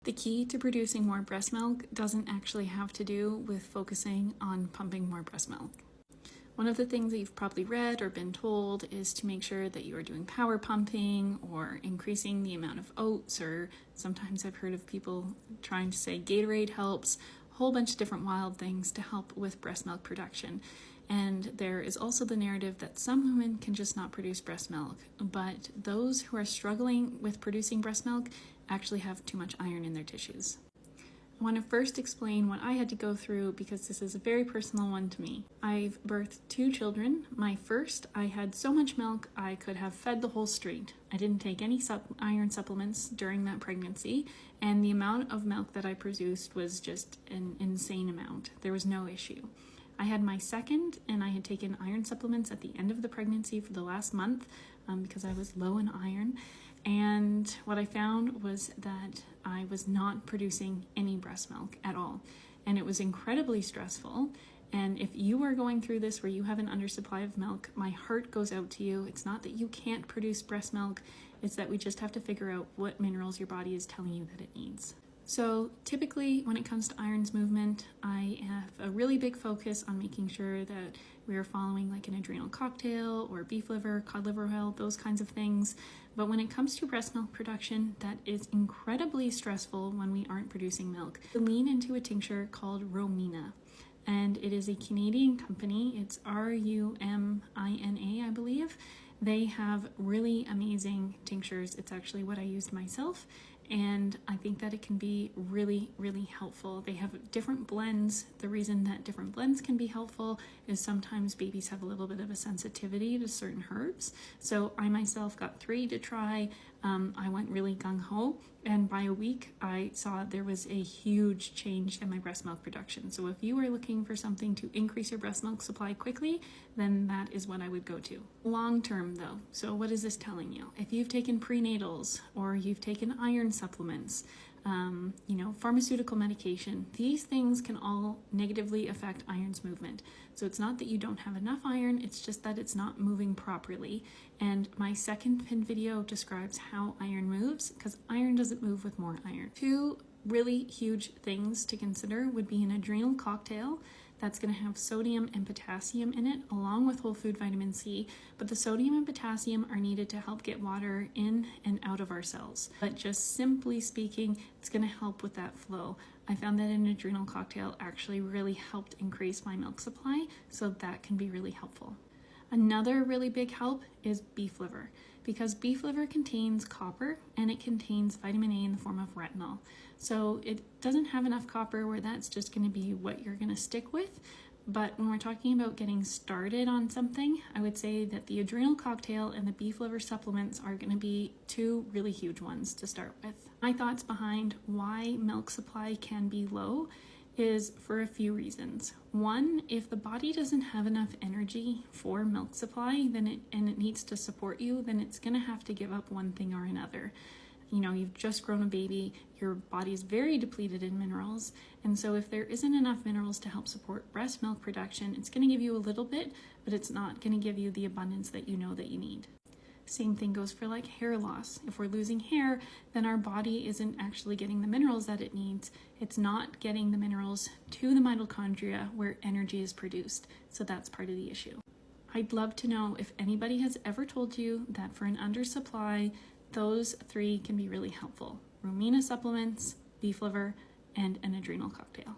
The key to producing more breast milk doesn't actually have to do with focusing on pumping more breast milk. One of the things that you've probably read or been told is to make sure that you are doing power pumping or increasing the amount of oats, or sometimes I've heard of people trying to say Gatorade helps, a whole bunch of different wild things to help with breast milk production. And there is also the narrative that some women can just not produce breast milk, but those who are struggling with producing breast milk actually have too much iron in their tissues. I want to first explain what I had to go through because this is a very personal one to me. I've birthed 2 children. My first, I had so much milk I could have fed the whole street. I didn't take any iron supplements during that pregnancy, and the amount of milk that I produced was just an insane amount. There was no issue. I had my second, and I had taken iron supplements at the end of the pregnancy for the last month because I was low in iron. And what I found was that I was not producing any breast milk at all. And it was incredibly stressful. And if you are going through this where you have an undersupply of milk, my heart goes out to you. It's not that you can't produce breast milk, it's that we just have to figure out what minerals your body is telling you that it needs. So typically when it comes to iron's movement, I have a really big focus on making sure that we are following like an adrenal cocktail or beef liver, cod liver oil, those kinds of things. But when it comes to breast milk production, that is incredibly stressful when we aren't producing milk. I lean into a tincture called Romina, and it is a Canadian company. It's Rumina, I believe. They have really amazing tinctures. It's actually what I used myself, and I think that it can be really, really helpful. They have different blends. The reason that different blends can be helpful is sometimes babies have a little bit of a sensitivity to certain herbs. So I myself got 3 to try. I went really gung-ho, and by a week I saw there was a huge change in my breast milk production. So if you are looking for something to increase your breast milk supply quickly, then that is what I would go to. Long term though, so what is this telling you? If you've taken prenatals or you've taken iron supplements, pharmaceutical medication, these things can all negatively affect iron's movement. So it's not that you don't have enough iron, it's just that it's not moving properly. And my second pinned video describes how iron moves, because iron doesn't move with more iron. 2 really huge things to consider would be an adrenal cocktail that's going to have sodium and potassium in it, along with whole food vitamin C. But the sodium and potassium are needed to help get water in and out of our cells. But just simply speaking, it's going to help with that flow. I found that an adrenal cocktail actually really helped increase my milk supply, so that can be really helpful. Another really big help is beef liver, because beef liver contains copper and it contains vitamin A in the form of retinol. So it doesn't have enough copper where that's just going to be what you're going to stick with. But when we're talking about getting started on something, I would say that the adrenal cocktail and the beef liver supplements are going to be 2 really huge ones to start with. My thoughts behind why milk supply can be low is for a few reasons. One, if the body doesn't have enough energy for milk supply, then it needs to support you, then it's going to have to give up one thing or another. You've just grown a baby, your body is very depleted in minerals, and so if there isn't enough minerals to help support breast milk production, it's going to give you a little bit, but it's not going to give you the abundance that you know that you need. Same thing goes for like hair loss. If we're losing hair, then our body isn't actually getting the minerals that it needs. It's not getting the minerals to the mitochondria where energy is produced. So that's part of the issue. I'd love to know if anybody has ever told you that for an undersupply, those 3 can be really helpful. Rumina supplements, beef liver, and an adrenal cocktail.